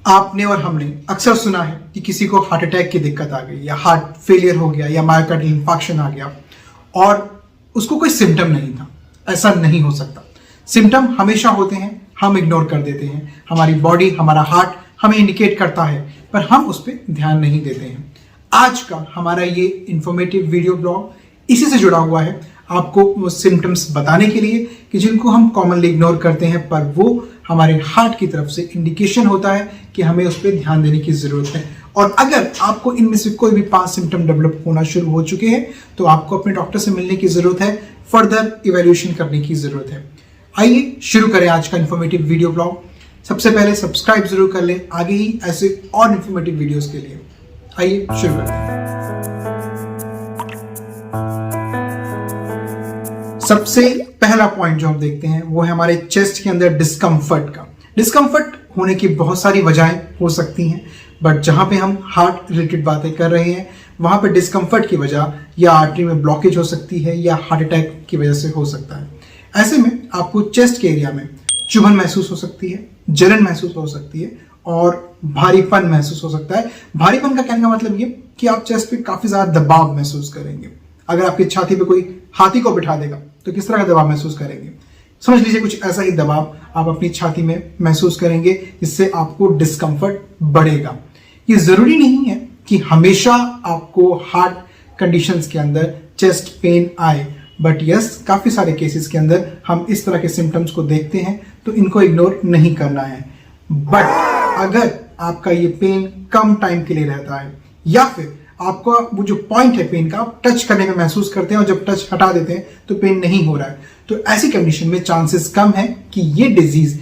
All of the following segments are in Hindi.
आपने और हमने अक्सर सुना है कि किसी को हार्ट अटैक की दिक्कत आ गई या हार्ट फेलियर हो गया या मायोकार्डियल इंफार्क्शन आ गया और उसको कोई सिम्टम नहीं था। ऐसा नहीं हो सकता। सिम्टम हमेशा होते हैं, हम इग्नोर कर देते हैं। हमारी बॉडी, हमारा हार्ट हमें इंडिकेट करता है पर हम उस पर ध्यान नहीं देते हैं। आज का हमारा ये इंफॉर्मेटिव वीडियो ब्लॉग इसी से जुड़ा हुआ है, आपको वो सिम्टम्स बताने के लिए कि जिनको हम कॉमनली इग्नोर करते हैं पर वो हमारे हार्ट की तरफ से इंडिकेशन होता है कि हमें उस पर ध्यान देने की जरूरत है। और अगर आपको इनमें से कोई भी 5 सिम्टम डेवलप होना शुरू हो चुके हैं तो आपको अपने डॉक्टर से मिलने की जरूरत है, फर्दर इवैल्यूएशन करने की जरूरत है। आइए शुरू करें आज का इंफॉर्मेटिव वीडियो ब्लॉग। सबसे पहले सब्सक्राइब जरूर कर लें आगे ही ऐसे और इंफॉर्मेटिव वीडियोस के लिए। आइए शुरू करते हैं। सबसे पहला पॉइंट जो हम देखते हैं वो है हमारे चेस्ट के अंदर डिस्कम्फर्ट का। डिस्कम्फर्ट होने की बहुत सारी वजहें हो सकती हैं, बट जहां पे हम हार्ट रिलेटेड बातें कर रहे हैं वहां पे डिस्कम्फर्ट की वजह या आर्टरी में ब्लॉकेज हो सकती है या हार्ट अटैक की वजह से हो सकता है। ऐसे में आपको चेस्ट के एरिया में चुभन महसूस हो सकती है, जलन महसूस हो सकती है और भारीपन महसूस हो सकता है। भारीपन का कहने का मतलब ये कि आप चेस्ट पे काफी ज्यादा दबाव महसूस करेंगे। अगर आपकी छाती पे कोई हाथी को बिठा देगा तो किस तरह का दबाव महसूस करेंगे? समझ लीजिए कुछ ऐसा ही दबाव आप अपनी छाती में महसूस करेंगे, जिससे आपको डिस्कम्फर्ट बढ़ेगा। ये जरूरी नहीं है कि हमेशा आपको हार्ट कंडीशंस के अंदर चेस्ट पेन आए, बट यस काफी सारे केसेस के अंदर हम इस तरह के सिम्टम्स को देखते हैं तो इनको इग्नोर नहीं करना है। बट अगर आपका ये पेन कम टाइम के लिए रहता है या फिर आपका वो जो पॉइंट है पेन का आप टच करने में महसूस करते हैं और जब टच हटा देते हैं तो पेन नहीं हो रहा है, तो ऐसी कंडीशन में चांसेस कम है कि ये डिजीज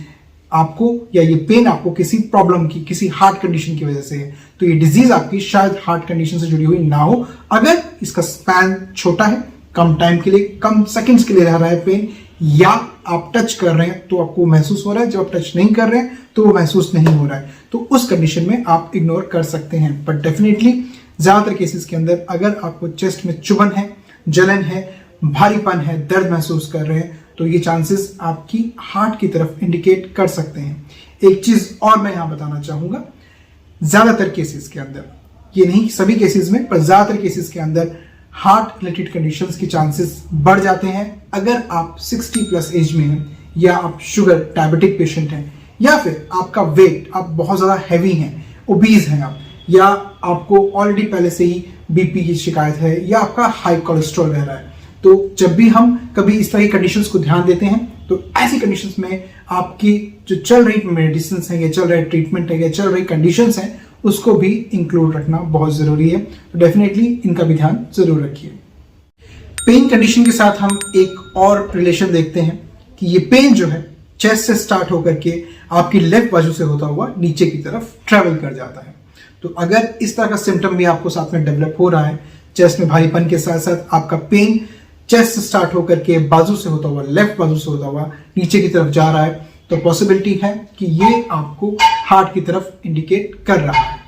आपको या ये पेन आपको किसी प्रॉब्लम की, किसी हार्ट कंडीशन की वजह से है। तो ये डिजीज आपकी शायद हार्ट कंडीशन से जुड़ी हुई ना हो। अगर इसका स्पैन छोटा है, कम टाइम के लिए, कम सेकंड्स के लिए रह रहा है पेन, या आप टच कर रहे हैं तो आपको महसूस हो रहा है, जब आप टच नहीं कर रहे हैं तो वो महसूस नहीं हो रहा है, तो उस कंडीशन में आप इग्नोर कर सकते हैं। बट डेफिनेटली ज्यादातर केसेस के अंदर अगर आपको चेस्ट में चुभन है, जलन है, भारीपन है, दर्द महसूस कर रहे हैं तो ये चांसेस आपकी हार्ट की तरफ इंडिकेट कर सकते हैं। एक चीज और मैं यहां बताना चाहूंगा, ज्यादातर केसेस के अंदर, ये नहीं सभी केसेस में पर ज्यादातर केसेस के अंदर हार्ट रिलेटेड कंडीशंस की चांसेस बढ़ जाते हैं अगर आप 60 प्लस एज में हैं या आप शुगर डायबिटिक पेशेंट हैं या फिर आपका वेट, आप बहुत ज्यादा हैवी हैं, ओबीज हैं आप, या आपको ऑलरेडी पहले से ही बीपी की शिकायत है या आपका हाई कोलेस्ट्रॉल रह रहा है। तो जब भी हम कभी इस तरह की कंडीशंस को ध्यान देते हैं तो ऐसी कंडीशंस में आपकी जो चल रही मेडिसिन है या चल रहे ट्रीटमेंट है या चल रही कंडीशंस हैं उसको भी इंक्लूड रखना बहुत जरूरी है। तो डेफिनेटली इनका भी ध्यान जरूर रखिए। पेन कंडीशन के साथ हम एक और रिलेशन देखते हैं कि ये पेन जो है चेस्ट से स्टार्ट होकर के आपकी लेफ्ट बाजू से होता हुआ नीचे की तरफ ट्रेवल कर जाता है। तो अगर इस तरह का सिम्टम भी आपको साथ में डेवलप हो रहा है, चेस्ट में भारीपन के साथ साथ आपका पेन चेस्ट से स्टार्ट होकर के बाजू से होता हुआ, लेफ्ट बाजू से होता हुआ नीचे की तरफ जा रहा है, तो पॉसिबिलिटी है कि ये आपको हार्ट की तरफ इंडिकेट कर रहा है।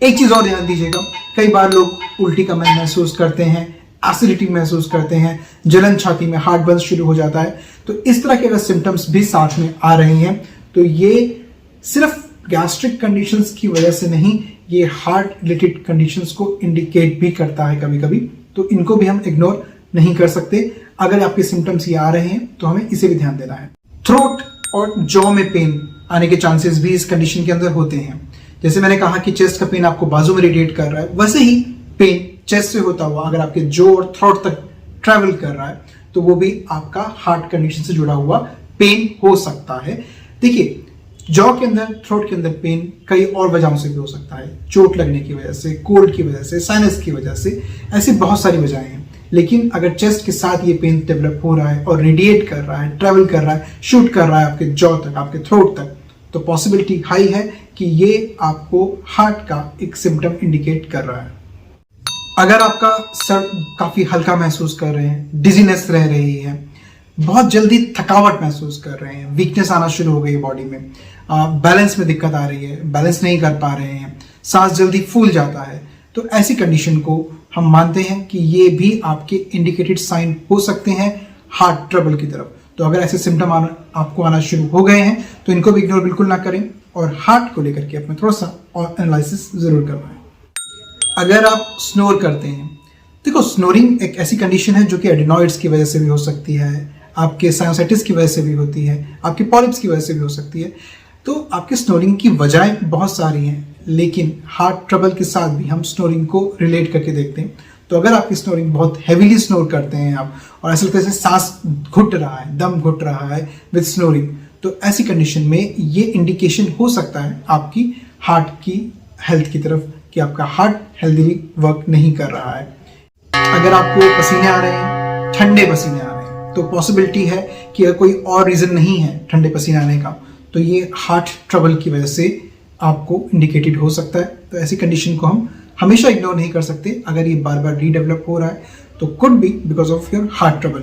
एक चीज और ध्यान दीजिएगा, कई बार लोग उल्टी का महसूस करते हैं, एसिडिटी महसूस करते हैं, जलन छाती में, हार्ट बर्न शुरू हो जाता है। तो इस तरह के अगर सिम्टम्स भी साथ में आ रहे हैं तो ये सिर्फ गैस्ट्रिक कंडीशंस की वजह से नहीं, ये हार्ट रिलेटेड कंडीशंस को इंडिकेट भी करता है कभी कभी, तो इनको भी हम इग्नोर नहीं कर सकते। अगर आपके सिम्टम्स ये आ रहे हैं तो हमें इसे भी ध्यान देना है। थ्रोट और जॉ में पेन आने के चांसेस भी इस कंडीशन के अंदर होते हैं। जैसे मैंने कहा कि चेस्ट का पेन आपको बाजू में रेडिएट कर रहा है, वैसे ही पेन चेस्ट से होता हुआ अगर आपके जॉ और थ्रोट तक ट्रेवल कर रहा है तो वो भी आपका हार्ट कंडीशन से जुड़ा हुआ पेन हो सकता है। देखिए, जॉ के अंदर, थ्रोट के अंदर पेन कई और वजहों से भी हो सकता है। चोट लगने की वजह से, कोल्ड की वजह से, साइनस की वजह से, ऐसी बहुत सारी वजहें हैं। लेकिन अगर चेस्ट के साथ ये पेन डेवलप हो रहा है और रेडिएट कर रहा है, ट्रेवल कर रहा है, शूट कर रहा है आपके जॉ तक, आपके थ्रोट तक, तो पॉसिबिलिटी हाई है कि ये आपको हार्ट का एक सिम्टम इंडिकेट कर रहा है। अगर आपका सर काफी हल्का महसूस कर रहे हैं, डिजीनेस रह रही है, बहुत जल्दी थकावट महसूस कर रहे हैं, वीकनेस आना शुरू हो गई है बॉडी में, बैलेंस में दिक्कत आ रही है, बैलेंस नहीं कर पा रहे हैं, सांस जल्दी फूल जाता है, तो ऐसी कंडीशन को हम मानते हैं कि ये भी आपके इंडिकेटेड साइन हो सकते हैं हार्ट ट्रबल की तरफ। तो अगर ऐसे सिम्टम आपको आना शुरू हो गए हैं तो इनको भी इग्नोर बिल्कुल ना करें और हार्ट को लेकर के अपना थोड़ा सा और एनालिसिस जरूर करवाएं। अगर आप स्नोर करते हैं, देखो स्नोरिंग एक ऐसी कंडीशन है जो कि एडिनॉइड्स की वजह से भी हो सकती है, आपके साइनसाइटिस की वजह से भी होती है, आपके पॉलिप्स की वजह से भी हो सकती है। तो आपके स्नोरिंग की वजहें बहुत सारी हैं, लेकिन हार्ट ट्रबल के साथ भी हम स्नोरिंग को रिलेट करके देखते हैं। तो अगर आपकी स्नोरिंग बहुत हैवीली स्नोर करते हैं आप और ऐसा लगता है जैसे सांस घुट रहा है, दम घुट रहा है विद स्नोरिंग, तो ऐसी कंडीशन में ये इंडिकेशन हो सकता है आपकी हार्ट की हेल्थ की तरफ कि आपका हार्ट हेल्दीली वर्क नहीं कर रहा है। अगर आपको पसीने आ रहे हैं, ठंडे पसीने आ रहे हैं, तो पॉसिबिलिटी है कि अगर कोई और रीज़न नहीं है ठंडे पसीने आने का तो ये हार्ट ट्रबल की वजह से आपको इंडिकेटेड हो सकता है। तो ऐसी कंडीशन को हम हमेशा इग्नोर नहीं कर सकते। अगर ये बार बार रीडेवलप हो रहा है तो could be because of your heart trouble.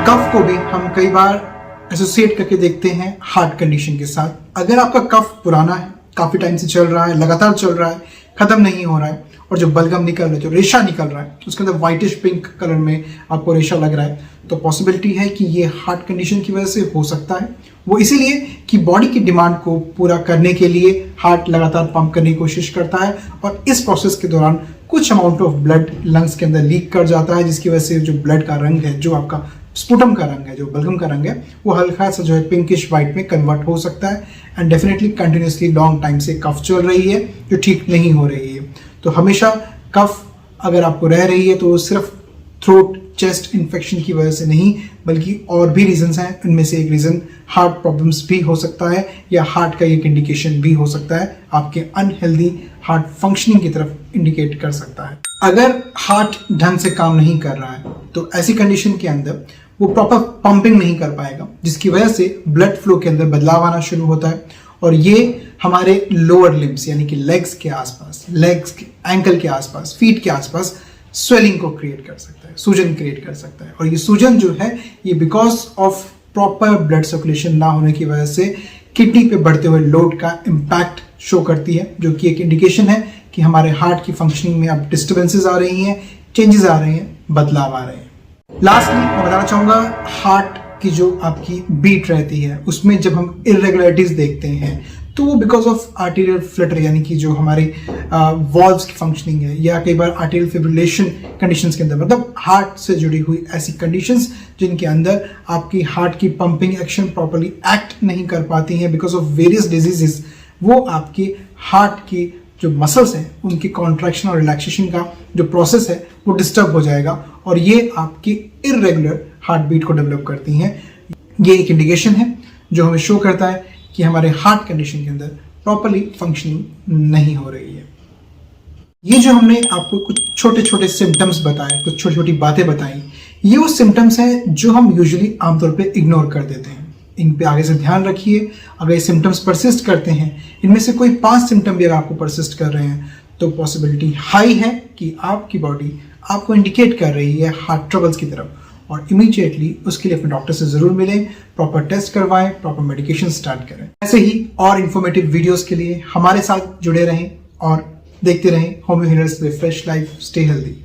Cough को भी हम कई बार एसोसिएट करके देखते हैं हार्ट कंडीशन के साथ। अगर आपका कफ पुराना है, काफ़ी टाइम से चल रहा है, लगातार चल रहा है, ख़त्म नहीं हो रहा है और जो बलगम निकल रहा है, जो रेशा निकल रहा है, उसके अंदर वाइटिश पिंक कलर में आपको रेशा लग रहा है, तो पॉसिबिलिटी है कि ये हार्ट कंडीशन की वजह से हो सकता है। वो इसीलिए कि बॉडी की डिमांड को पूरा करने के लिए हार्ट लगातार पंप करने की कोशिश करता है और इस प्रोसेस के दौरान कुछ अमाउंट ऑफ ब्लड लंग्स के अंदर लीक कर जाता है, जिसकी वजह से जो ब्लड का रंग है, जो आपका स्पुटम का रंग है, जो बलगम का रंग है, वो हल्का सा जो है पिंकिश वाइट में कन्वर्ट हो सकता है। And definitely continuously long time से कफ चल रही है जो ठीक नहीं हो रही है। तो हमेशा कफ अगर आपको रह रही है तो सिर्फ थ्रोट चेस्ट इन्फेक्शन की वजह से नहीं, बल्कि और भी रीजंस हैं। इनमें से एक रीजन हार्ट प्रॉब्लम्स भी हो सकता है या हार्ट का एक इंडिकेशन भी हो सकता है, आपके अनहेल्दी हार्ट फंक्शनिंग की तरफ इंडिकेट कर सकता है। अगर हार्ट ढंग से काम नहीं कर रहा है तो ऐसी कंडीशन के अंदर वो प्रॉपर पंपिंग नहीं कर पाएगा, जिसकी वजह से ब्लड फ्लो के अंदर बदलाव आना शुरू होता है और ये हमारे लोअर लिम्स यानी कि लेग्स के आसपास, लेग्स के एंकल के आसपास, फीट के आसपास स्वेलिंग को क्रिएट कर सकता है, सूजन क्रिएट कर सकता है। और ये सूजन जो है ये because of proper blood circulation ना होने की वजह से किडनी पे बढ़ते हुए लोड का इम्पैक्ट शो करती है, जो कि एक इंडिकेशन है कि हमारे हार्ट की फंक्शनिंग में अब डिस्टर्बेंसेस आ रही हैं, चेंजेस आ रहे हैं, बदलाव आ रहे हैं। लास्टली मैं बताना चाहूँगा, हार्ट की जो आपकी बीट रहती है उसमें जब हम इरेगुलरिटीज देखते हैं तो वो बिकॉज ऑफ आर्टेरियल फ्लटर यानी कि जो हमारे वॉल्व्स की फंक्शनिंग है, या कई बार आर्टेरियल फिब्रिलेशन कंडीशंस के अंदर, मतलब हार्ट से जुड़ी हुई ऐसी कंडीशंस जिनके अंदर आपकी हार्ट की पंपिंग एक्शन प्रॉपर्ली एक्ट नहीं कर पाती हैं बिकॉज ऑफ वेरियस डिजीजेस, वो आपकी हार्ट की जो मसल्स हैं उनकी कॉन्ट्रैक्शन और रिलैक्सेशन का जो प्रोसेस है वो डिस्टर्ब हो जाएगा और ये आपकी इरेगुलर हार्ट बीट को डेवलप करती हैं। ये एक इंडिकेशन है जो हमें शो करता है कि हमारे हार्ट कंडीशन के अंदर प्रॉपर्ली फंक्शनिंग नहीं हो रही है। ये जो हमने आपको कुछ छोटे छोटे सिम्टम्स बताए, कुछ छोटी छोटी बातें बताई, ये वो सिम्टम्स हैं जो हम यूजुअली आमतौर पे इग्नोर कर देते हैं। इन पे आगे से ध्यान रखिए। अगर ये सिम्टम्स परसिस्ट करते हैं, इनमें से कोई 5 सिम्टम भी अगर आपको परसिस्ट कर रहे हैं, तो पॉसिबिलिटी हाई है कि आपकी बॉडी आपको इंडिकेट कर रही है हार्ट ट्रबल्स की तरफ, और इमीडिएटली उसके लिए अपने डॉक्टर से जरूर मिलें, प्रॉपर टेस्ट करवाएं, प्रॉपर मेडिकेशन स्टार्ट करें। ऐसे ही और इन्फॉर्मेटिव वीडियोस के लिए हमारे साथ जुड़े रहें और देखते रहें homeo healers refresh life. Stay healthy.